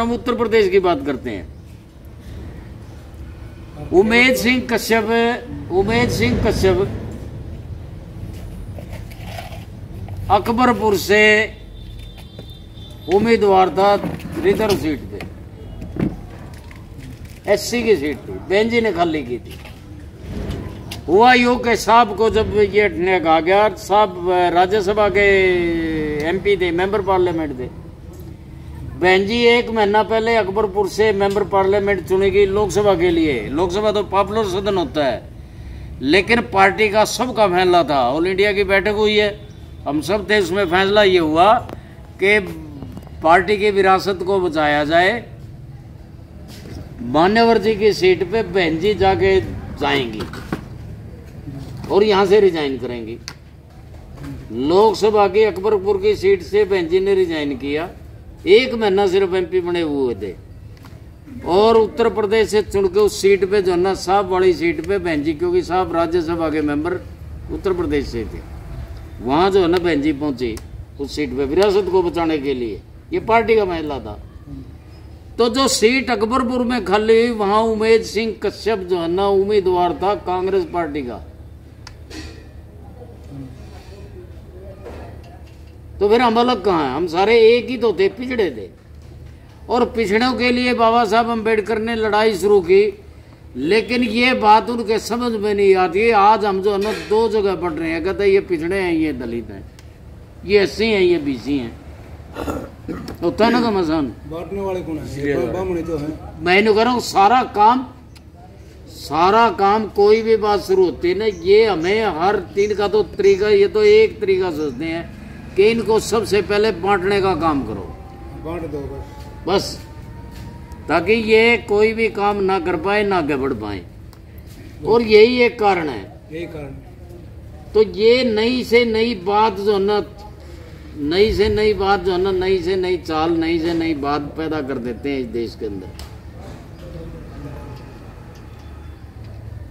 हम उत्तर प्रदेश की बात करते हैं। उमेद सिंह कश्यप अकबरपुर से उम्मीदवार था रिजर्व सीट पे, एससी की सीट थी, बेंजी ने खाली की थी। हुआ यूं के साहब को जब ये हटने कहा गया, साहब राज्यसभा के एमपी थे, मेंबर पार्लियामेंट थे। बेंजी 1 महीना पहले अकबरपुर से मेंबर पार्लियामेंट चुनेगी लोकसभा के लिए। लोकसभा तो पॉपुलर सदन होता है, लेकिन पार्टी का सबका फैसला था। ऑल इंडिया की बैठक हुई है, हम सब थे, उसमें फैसला ये हुआ कि पार्टी की विरासत को बचाया जाए। मान्यवर जी की सीट पे बहन जी जाके जाएंगी और यहां से रिजाइन करेंगी। लोकसभा की अकबरपुर की सीट से बहन जी ने रिजाइन किया, 1 महीना सिर्फ एमपी बने हुए थे, और उत्तर प्रदेश से चुन के उस सीट पे जो ना साहब वाली सीट पे बहन जी, क्योंकि साहब राज्यसभा के मेंबर उत्तर प्रदेश से थे, वहां जो है ना बहन जी पहुंची उस सीट पे विरासत को बचाने के लिए। ये पार्टी का मसला था। तो जो सीट अकबरपुर में खाली हुई, वहां उमेद सिंह कश्यप जो है ना उम्मीदवार था कांग्रेस पार्टी का। तो फिर हम अलग कहाँ हैं? हम सारे एक ही तो थे, पिछड़े थे। और पिछड़ों के लिए बाबा साहब अम्बेडकर ने लड़ाई शुरू की, लेकिन ये बात उनके समझ में नहीं आती। आज हम जो है ना 2 जगह पढ़ रहे हैं, कहते हैं ये पिछड़े हैं, ये दलित हैं, ये एससी हैं, ये बीसी हैं। होता है ना घमासान, बांटने वाले कौन है? तो है। मैं कह रहा हूँ सारा काम कोई भी बात शुरू होती है ना, ये हमें हर 3 का तो तरीका, ये तो एक तरीका सोचते हैं कि इनको सबसे पहले बांटने का काम करो, बांट दो बस, ताकि ये कोई भी काम ना कर पाए, ना आगे बढ़ पाए। और यही एक कारण है, यही कारण। तो ये नई से नई बात जो है ना, नई से नई चाल, नई से नई बात पैदा कर देते हैं इस देश के अंदर।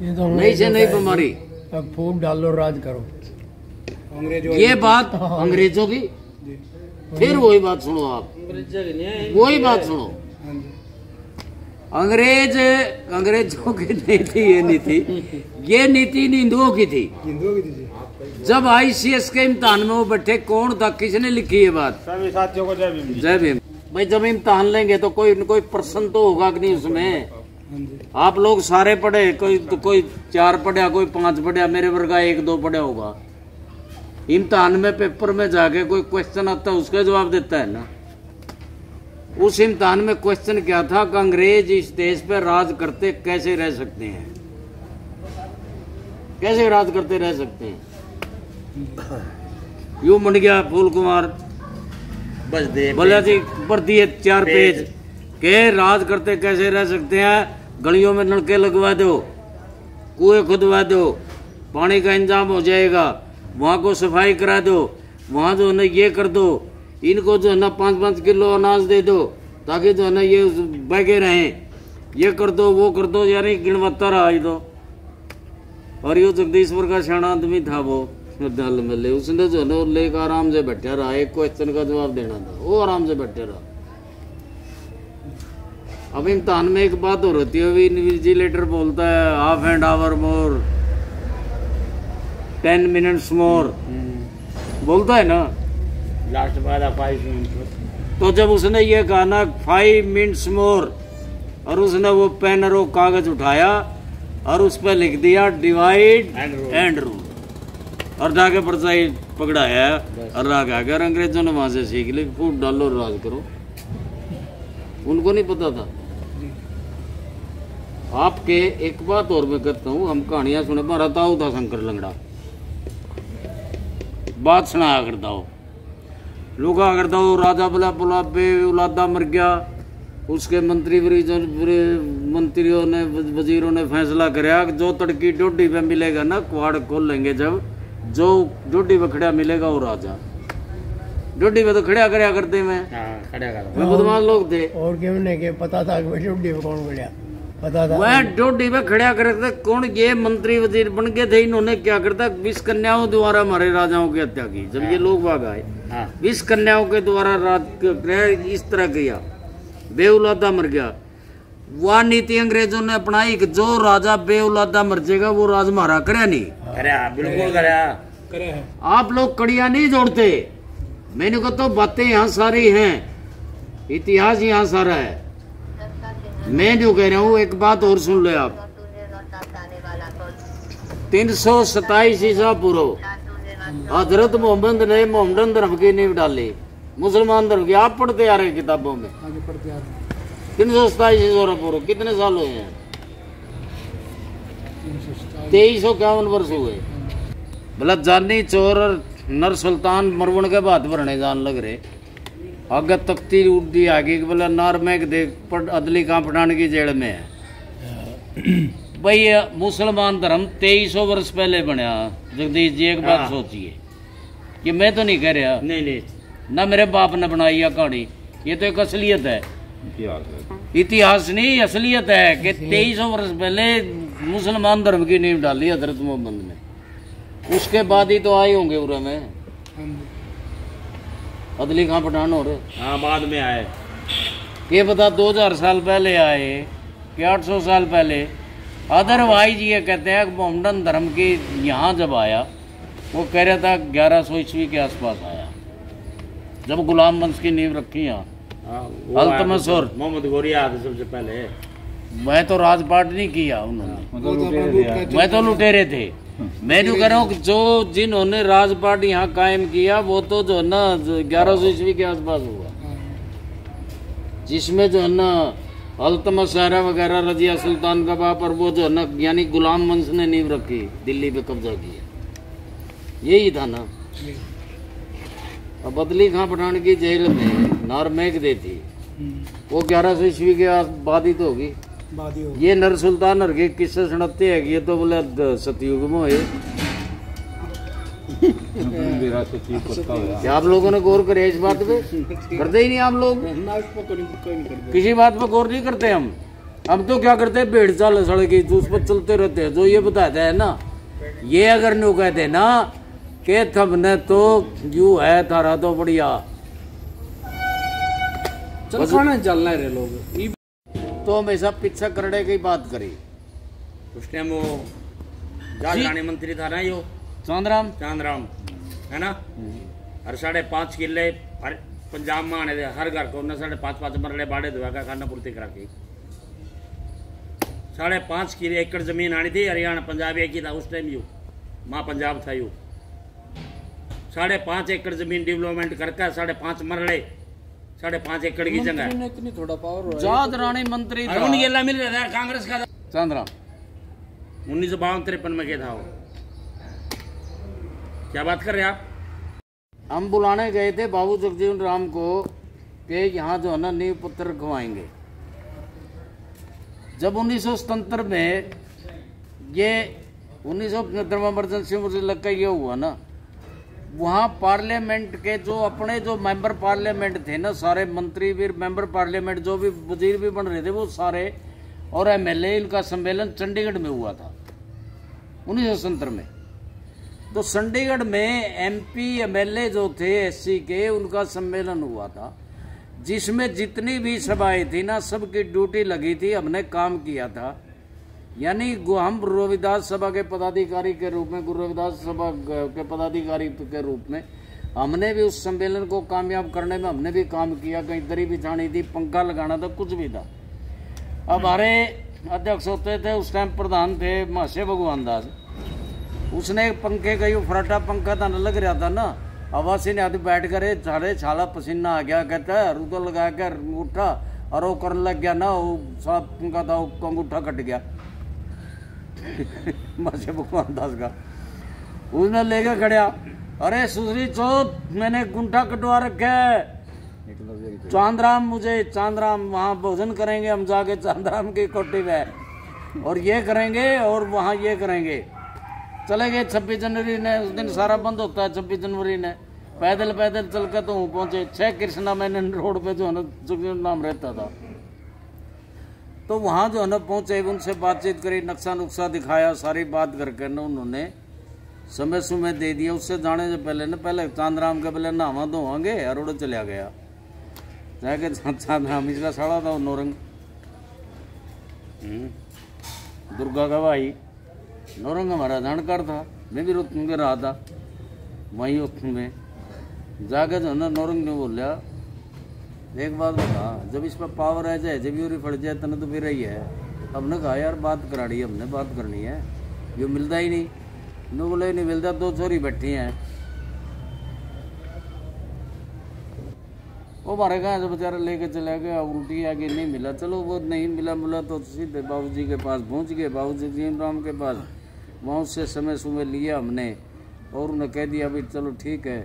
ये तो नई से नई बीमारी, अब फूट डालो राज करो, ये बात अंग्रेजों की। फिर वही बात सुनो आप, वही बात सुनो। अंग्रेजों की नहीं थी ये नीति, ये नीति हिंदुओं की थी। जब ICS के इम्तिहान में वो बैठे, कौन था, किसने लिखी ये बात? सभी साथियों को जय भीम। जय भीम। भाई जब इम्तिहान लेंगे तो कोई प्रश्न तो होगा कि नहीं उसमें? आप लोग सारे पढ़े, कोई 4 पढ़ा, कोई 5 पढ़ा, मेरे वर्गा 1-2 पढ़ा होगा। इम्तिहान में पेपर में जाके कोई क्वेश्चन आता है, उसका जवाब देता है ना। उस इम्तिहान में क्वेश्चन क्या था कि अंग्रेज इस देश पर राज करते कैसे रह सकते हैं, कैसे राज करते रह सकते हैं। यूं बन गया फूल कुमार बस दे बोला जी, ऊपर दिए 4 पेज के राज करते कैसे रह सकते हैं। गलियों में नलके लगवा दो, कुएं खुदवा दो, पानी का इंतजाम हो जाएगा, वहां को सफाई करा दो, वहां जो है ना ये कर दो, इनको जो है ना 5-5 किलो अनाज दे दो ताकि जो है ना ये बगे रहें, ये कर दो, वो कर दो, यानी गुणवत्ता रहा ये तो। और यो जगदीश्वर का शाना आदमी था वो दल मिले, उसने जो है ना लेकर आराम से बैठा रहा, एक क्वेश्चन का जवाब देना था, वो आराम से बैठे रहा। अब इम्तिहान में एक बात हो रही है, इन्विजिलेटर बोलता है 1/2 आवर मोर, 10 मिनट्स मोर, बोलता है ना, लास्ट वाला 5 मिनट। तो जब उसने ये कहा ना 5 मिनट्स मोर, और उसने वो पेन और वो कागज उठाया और उस पर लिख दिया डिवाइड एंड रूल, और जाके परचाई पकड़ाया और राग आ गया। अंग्रेजों ने वहां से सीख ली, फूट डालो राज करो। उनको नहीं पता था। आपके एक बात और मैं कहता हूँ, हम कहानियां सुने, पर हताऊ था शंकर लंगड़ा, बात सुनाया करता हो, लुका करता हो, राजा बोला बोला बे औलादा मर गया, उसके मंत्रियों ने वजीरों ने फैसला कराया कि जो तड़की डोडी पे मिलेगा ना, कुआड़ खोल लेंगे जब, जो डोडी पे खड़ा मिलेगा वो राजा। डोडी पे तो खड़ा करया करते मैं, मैं बदमाश लोग थे। और के पता था कि डोडी पे कौन खड़ा, पता था वह डोडी पे खड़ा करते कौन, ये मंत्री वजीर बन गए थे। इन्होंने क्या करता, 20 कन्याओं द्वारा हमारे राजाओं की हत्या की। जब ये लोग भाग आए, 20 कन्याओं के द्वारा राज इस तरह किया, बेउलादा मर गया। वह नीति अंग्रेजों ने अपनाई कि जो राजा बेउलादा मर जाएगा वो राज मारा करे नहीं करे, बिल्कुल करे। करे है। आप लोग कड़िया नहीं जोड़ते। मैंने कहा तो बातें यहाँ सारी हैं, इतिहास यहाँ सारा है। मैं जो कह रहा हूँ एक बात और सुन लो आप। 327 ईसा पूर्व हजरत मोहम्मद ने मोहम्मदन धर्म की नींव डाली, मुसलमान धर्म की। आप पढ़ते आ रहे हैं किताबों में। आगे पढ़ते आ रहे हैं। 327 ईसा पूर्व कितने साल हुए हैं? 2351 वर्ष हुए। भला जानी चोर और नर सुल्तान मरवन के बाद भरने जान लग रहे। आगे तख्ती उठ दी आगे कि बोला नार में देख अदली कहाँ पठान की जेल में है। भाई मुसलमान धर्म 2300 वर्ष पहले बनया। जगदीश जी एक बात सोचिए, ये मैं तो नहीं कह रहा, नहीं ना मेरे बाप ने बनाई है कहानी, ये तो एक असलियत है। इतिहास नहीं असलियत है कि 2300 वर्ष पहले मुसलमान धर्म की नींव डाली हजरत मोहम्मद ने। उसके बाद ही तो आए होंगे उरे में अदली खां पठान हो रहे। हाँ, बाद में आए। ये बता 2000 साल पहले आए कि 800 साल पहले। अदरवाइज ये कहते हैं कि मोहम्मदन धर्म की यहाँ जब आया, वो कह रहा था 1100 ईस्वी के आसपास आया, जब गुलाम वंश की नींव रखी यहाँ। अल्तमस और मोहम्मद गोरी आया था सबसे पहले। मैं तो राजपाट नहीं किया उन्होंने, मैं तो लुटेरे थे। मैं जो कह रहा हूँ कि जो जिन्होंने राजपाट यहाँ कायम किया वो तो जो है ना 1100 ईस्वी के आसपास हुआ, जिसमें जो है ना अल्तमस सहरा वगैरह रजिया सुल्तान का बाप और वो जो है ना यानी गुलाम वंश ने नींव रखी, दिल्ली पे कब्जा किया, यही था ना। अब अदली खां पठान की जेल में नारमेघ दे थी, वो 1100 ईस्वी के बाद ही तो होगी। ये नर सुल्तान और के किस्से सुनाते हैं कि ये तो बोले सतयुग में हुए। क्या आप लोगों ने गौर करे इस बात पे? करते ही नहीं आप लोग, किसी बात पे गौर नहीं करते हम तो क्या करते हैं, भेड़ चाल सड़क उस पर चलते रहते हैं। जो ये बताता है ना, ये अगर न्यू कहते ना के थमने तो यू है थारा तो बढ़िया चलना रहे लोग तो हमेशा पीछा करने की बात करी। उस टाइम वो राजधानी मंत्री था ना, यो चांदराम है ना। और 5.5 किले हर पंजाब में आने थे, हर घर को 5.5 मरले बाड़े धुआ खाना पूर्ति करा के 5.5 किले एकड़ जमीन आनी थी। हरियाणा पंजाब एक ही था उस टाइम, यू माँ पंजाब था। यू 5.5 एकड़ जमीन डेवलपमेंट करके 5.5 मरले 5.5 एकड़ की जगह इतनी थोड़ा पावर जात रानी मंत्री था। उन गेला मिल रहा था कांग्रेस का चांदराम 1952-53 में क्या था वो? क्या बात कर रहे आप? हम बुलाने गए थे बाबू जगजीवन राम को कि यहाँ जो है ना नींव पत्थर रखवाएंगे। जब 1977 में ये 1975 में इमरजेंसी मुझे लगता ये हुआ ना, वहाँ पार्लियामेंट के जो अपने जो मेंबर पार्लियामेंट थे ना, सारे मंत्री भी मेंबर पार्लियामेंट जो भी वजीर भी बन रहे थे वो सारे, और एमएलए, इनका सम्मेलन चंडीगढ़ में हुआ था 1970 में। तो चंडीगढ़ में एमपी एमएलए जो थे एससी के, उनका सम्मेलन हुआ था, जिसमें जितनी भी सभाएं थी ना सबकी ड्यूटी लगी थी, हमने काम किया था। यानी हम गुरु रविदास सभा के पदाधिकारी के रूप में, गुरु रविदास सभा के पदाधिकारी के रूप में हमने भी उस सम्मेलन को कामयाब करने में हमने भी काम किया। कहीं दरी बिछानी थी, पंखा लगाना था, कुछ भी था। अब हमारे अध्यक्ष होते थे उस टाइम, प्रधान थे महाशय भगवान दास। उसने एक पंखे का यू फराटा पंखा था, न लग रहा था ना, आवासी ने आदमी बैठ कर झाड़े छाला पसीना आ गया, कहता है रू तो लगा कर उठा और वो करने लग गया ना, वो सारा पंखा था वो अंगूठा कट गया महाशय भगवान दास का। उसने लेकर खड़िया, अरे सुसरी चौथ मैंने गुंठा कटवा रखा है, चांदराम मुझे चांदराम वहाँ भोजन करेंगे हम जाके चांदराम की कोठी में, और ये करेंगे और वहाँ ये करेंगे। चले गए 26 जनवरी ने, उस दिन सारा बंद होता है 26 जनवरी ने। पैदल पैदल चल कर तो पहुंचे 6 कृष्णा मैंने रोड पे जो है ना, जो नाम रहता था। तो वहाँ जो है ना पहुंचे, उनसे बातचीत करी, नक्शा नुक्शा दिखाया, सारी बात करके ना उन्होंने समय समय दे दिया। उससे जाने से पहले ना, पहले चांदराम के पहले नहावा धोवांगे और उड़ चला गया। जाके हम इसका साड़ा था नौरंग, दुर्गा का भाई नौरंग हमारा जानकार था। मैं भी रोतन के रहा था वहीं उत्तन में जाके जो ना नौरंग ने बोलिया एक बात बता, जब इस पर पावर आ जाए, जब यूरी फट जाए तने तो फिर रही है। हमने कहा यार बात करानी है, हमने बात करनी है, ये मिलता ही नहीं। मैं बोला ही नहीं मिलता, 2 छोरी बैठी हैं वो हमारे कहा जो बेचारा लेके चला गया, उल्टी आगे नहीं मिला। चलो वो नहीं मिला तो सीधे बाबूजी के पास पहुंच गए, बाबूजी जीम राम के पास। वहाँ से समय लिया हमने और उन्हें कह दिया भाई चलो ठीक है,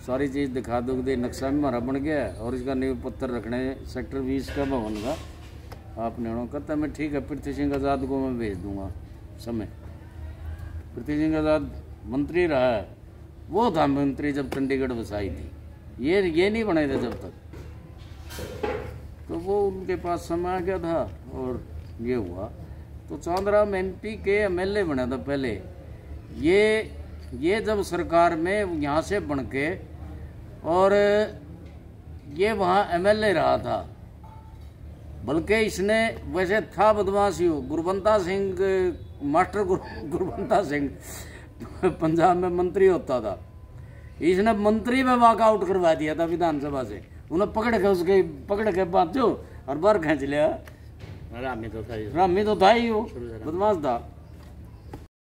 सारी चीज़ दिखा दोगे, नक्शा भी हमारा बन गया है और इसका नींव पत्थर रखने सेक्टर 20 का भवन का आपने उन्होंने कहता मैं ठीक है पृथ्वी सिंह आज़ाद को मैं भेज दूंगा। समय पृथ्वी सिंह आज़ाद मंत्री रहा है, वो था मंत्री जब चंडीगढ़ बसाई थी, ये नहीं बने थे जब तक। तो वो उनके पास समय आ गया था और ये हुआ। तो चांदराम MP के MLA बना था पहले। ये जब सरकार में यहाँ से बन के और ये वहाँ MLA रहा था, बल्कि इसने वैसे था बदमाश ही हो, गुरबंता सिंह मास्टर गुरबंता सिंह पंजाब में मंत्री होता था, इसने मंत्री में वॉकआउट करवा दिया था विधानसभा से। उन्हें पकड़ के बात जो और बाहर खींच लिया। रामी तो था ही वो, बदमाश था।